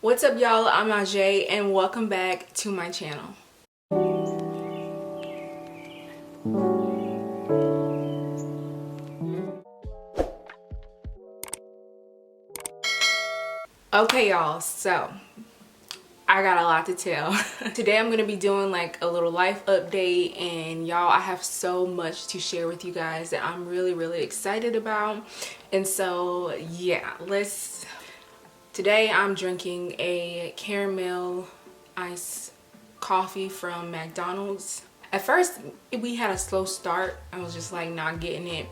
What's up, y'all? I'm Ajay and welcome back to my channel. Okay, y'all, so I got a lot to tell. Today I'm going to be doing like a little life update, and y'all, I have so much to share with you guys that I'm really excited about. And so yeah, today I'm drinking a caramel iced coffee from McDonald's. At first we had a slow start. I was just like not getting it,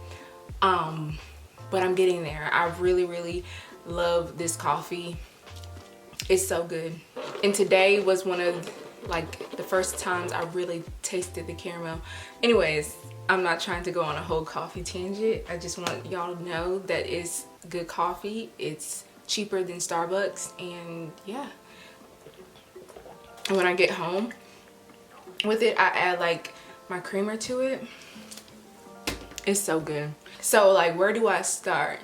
but I'm getting there. I really love this coffee. It's so good. And today was one of like the first times I really tasted the caramel. Anyways, I'm not trying to go on a whole coffee tangent. I just want y'all to know that it's good coffee. It's cheaper than Starbucks, and yeah. And when I get home with it, I add like my creamer to it. It's so good. So like, where do I start?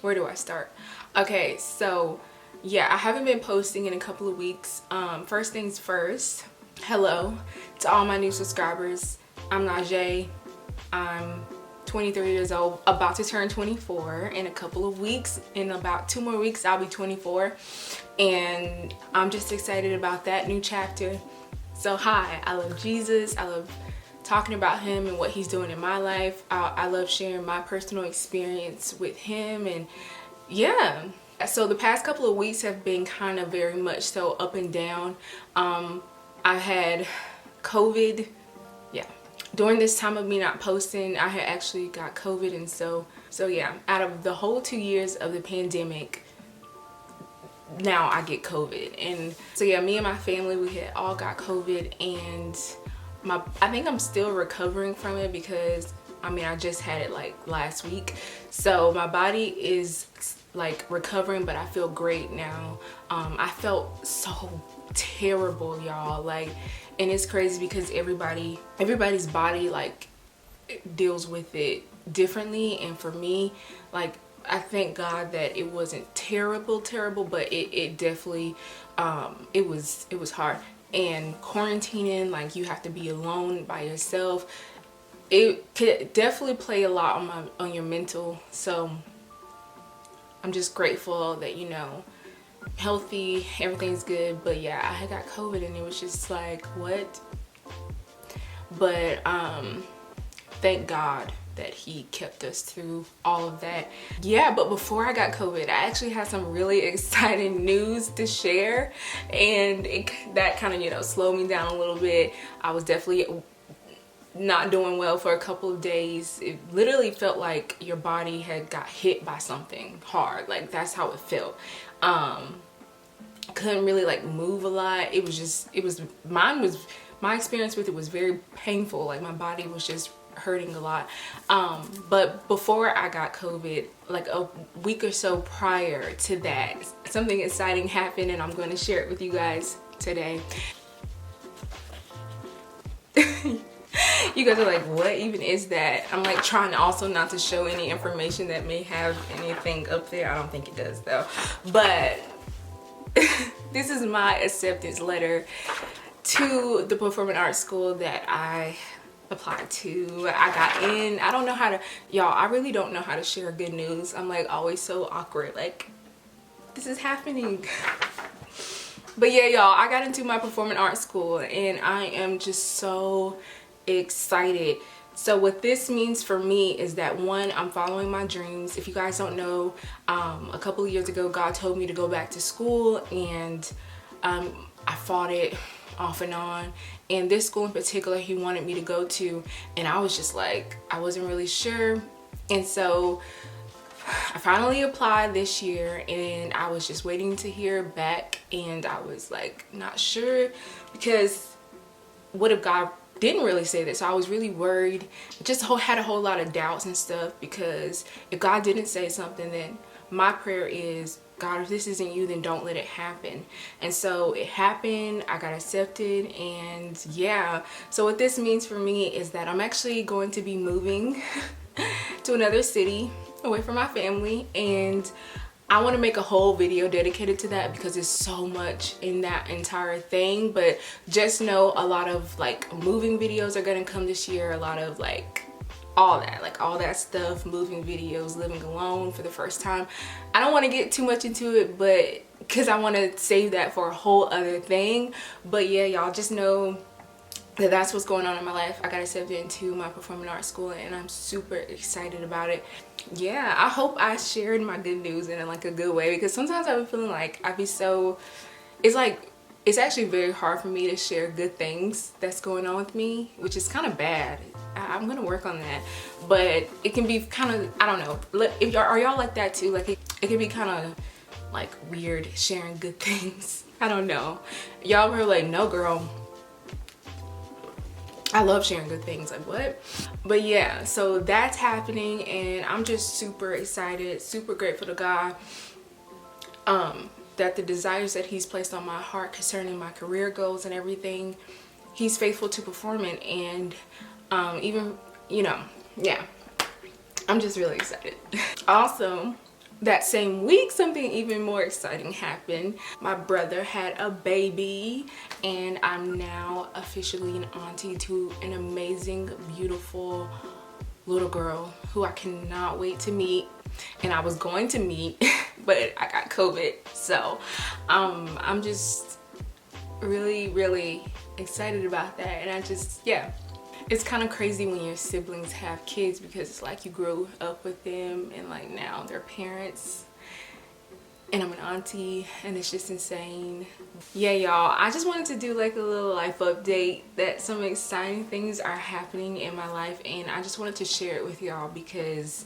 Okay, so yeah, I haven't been posting in a couple of weeks. First things first, hello to all my new subscribers. I'm Najee. I'm 23 years old, about to turn 24 in a couple of weeks. In about 2 more weeks, I'll be 24. And I'm just excited about that new chapter. So hi, I love Jesus. I love talking about him and what he's doing in my life. I love sharing my personal experience with him, and yeah. So the past couple of weeks have been kind of very much so up and down. I had COVID. Yeah. During this time of me not posting, I had actually got COVID, and so yeah, out of the whole 2 years of the pandemic, now I get COVID. And so yeah, me and my family, we had all got COVID, and I think I'm still recovering from it because I mean I just had it like last week, so my body is like recovering, but I feel great now. I felt so terrible, y'all, like, and it's crazy because everybody's body like deals with it differently, and for me, like, I thank God that it wasn't terrible, but it definitely it was hard. And quarantining, like, you have to be alone by yourself, it could definitely play a lot on your mental. So I'm just grateful that, you know, healthy, everything's good. But yeah, I had got COVID, and it was just like, what? But thank God that he kept us through all of that. Yeah, but before I got COVID, I actually had some really exciting news to share, and that kind of, you know, slowed me down a little bit. I was definitely not doing well for a couple of days. It literally felt like your body had got hit by something hard. Like, that's how it felt. Couldn't really like move a lot. My experience with it was very painful. Like, my body was just hurting a lot. But before I got COVID, like a week or so prior to that, something exciting happened, and I'm going to share it with you guys today. You guys are like, what even is that? I'm like trying also not to show any information that may have anything up there. I don't think it does though. But this is my acceptance letter to the performing arts school that I applied to. I got in. I don't know how to, y'all, I really don't know how to share good news. I'm like always so awkward, like, this is happening. But yeah, y'all, I got into my performing arts school, and I am just so excited. So what this means for me is that, one, I'm following my dreams. If you guys don't know, a couple of years ago, God told me to go back to school, and I fought it off and on. And this school in particular, he wanted me to go to, and I was just like, I wasn't really sure. And so I finally applied this year, and I was just waiting to hear back, and I was like not sure, because what if God didn't really say that? So I was really worried, just had a whole lot of doubts and stuff, because if God didn't say something, then my prayer is, God, if this isn't you, then don't let it happen. And so it happened. I got accepted, and yeah. So what this means for me is that I'm actually going to be moving to another city away from my family, and I want to make a whole video dedicated to that because there's so much in that entire thing. But just know a lot of like moving videos are going to come this year. A lot of like all that stuff, moving videos, living alone for the first time. I don't want to get too much into it, but because I want to save that for a whole other thing. But yeah, y'all just know that that's what's going on in my life. I got accepted into my performing arts school and I'm super excited about it. Yeah, I hope I shared my good news in like a good way, because sometimes I've been feeling like it's actually very hard for me to share good things that's going on with me, which is kind of bad. I'm gonna work on that, but it can be kind of, I don't know, if y'all are y'all like that too? Like it can be kind of like weird sharing good things. I don't know, y'all were like, no girl, I love sharing good things, like what? But yeah, so that's happening and I'm just super excited, super grateful to God that the desires that he's placed on my heart concerning my career goals and everything, he's faithful to perform it. And even, you know, yeah, I'm just really excited. Also, that same week, something even more exciting happened. My brother had a baby and I'm now officially an auntie to an amazing, beautiful little girl who I cannot wait to meet. And I was going to meet, but I got COVID. So I'm just really, really excited about that. And I just, yeah. It's kind of crazy when your siblings have kids because it's like you grew up with them and like now they're parents. And I'm an auntie and it's just insane. Yeah, y'all, I just wanted to do like a little life update that some exciting things are happening in my life, and I just wanted to share it with y'all because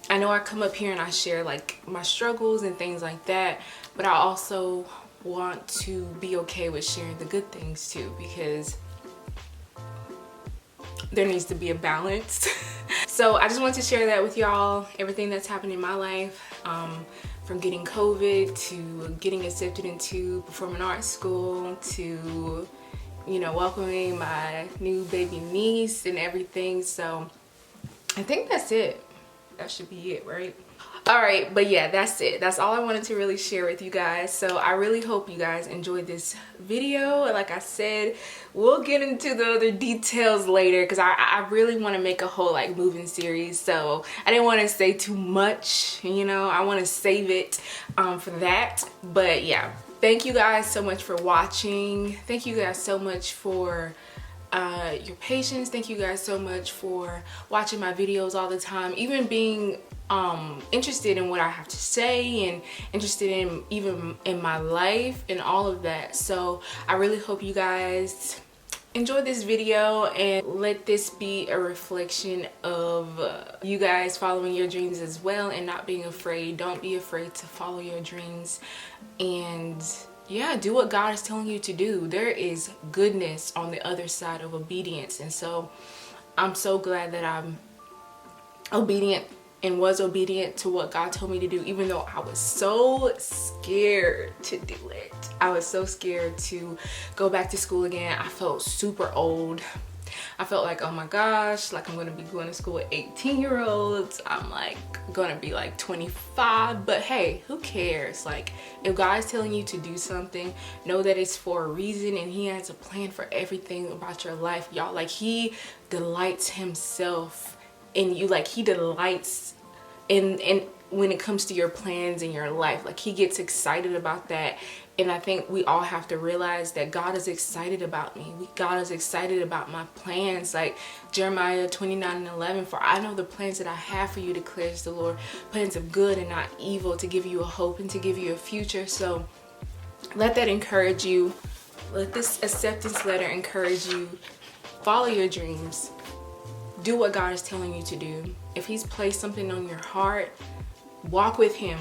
I know I come up here and I share like my struggles and things like that, but I also want to be okay with sharing the good things too, because there needs to be a balance. So I just wanted to share that with y'all, everything that's happened in my life, from getting COVID to getting accepted into performing arts school to, you know, welcoming my new baby niece and everything. So I think that's it. That should be it, right? All right, but yeah, that's it. That's all I wanted to really share with you guys. So I really hope you guys enjoyed this video. Like I said, we'll get into the other details later because I really want to make a whole like moving series. So I didn't want to say too much, you know, I want to save it for that. But yeah, thank you guys so much for watching. Thank you guys so much for your patience. Thank you guys so much for watching my videos all the time, even being interested in what I have to say and interested in even in my life and all of that. So I really hope you guys enjoy this video and let this be a reflection of you guys following your dreams as well and not being afraid. Don't be afraid to follow your dreams and yeah, do what God is telling you to do. There is goodness on the other side of obedience, and so I'm so glad that I'm obedient and was obedient to what God told me to do, even though I was so scared to do it. I was so scared to go back to school again. I felt super old. I felt like, oh my gosh, like I'm gonna be going to school with 18-year-olds. I'm like gonna be like 25, but hey, who cares? Like if God is telling you to do something, know that it's for a reason and he has a plan for everything about your life, y'all. Like he delights himself in you. Like he delights in when it comes to your plans in your life. Like he gets excited about that. And I think we all have to realize that God is excited about me. God is excited about my plans. Like Jeremiah 29:11, for I know the plans that I have for you, declares the Lord, plans of good and not evil, to give you a hope and to give you a future. So let that encourage you. Let this acceptance letter encourage you. Follow your dreams. Do what God is telling you to do. If he's placed something on your heart, walk with him.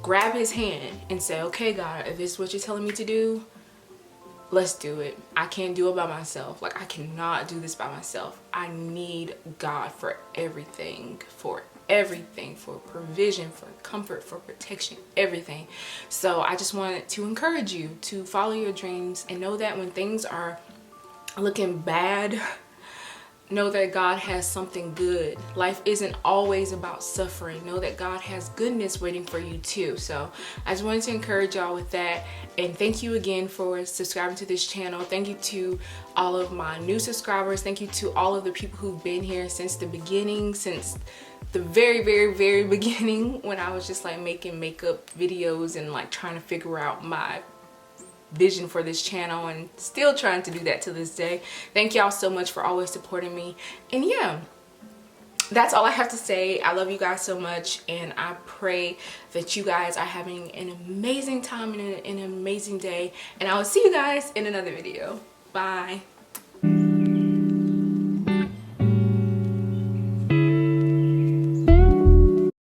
Grab his hand and say, okay, God, if this is what you're telling me to do, let's do it. I can't do it by myself. Like I cannot do this by myself. I need God for everything, for provision, for comfort, for protection, everything. So I just wanted to encourage you to follow your dreams and know that when things are looking bad, know that God has something good. Life isn't always about suffering. Know that God has goodness waiting for you too. So I just wanted to encourage y'all with that. And thank you again for subscribing to this channel. Thank you to all of my new subscribers. Thank you to all of the people who've been here since the beginning, since the very beginning, when I was just like making makeup videos and like trying to figure out my vision for this channel, and still trying to do that to this day. Thank y'all so much for always supporting me. And yeah, that's all I have to say. I love you guys so much, and I pray that you guys are having an amazing time and an amazing day, and I will see you guys in another video. Bye.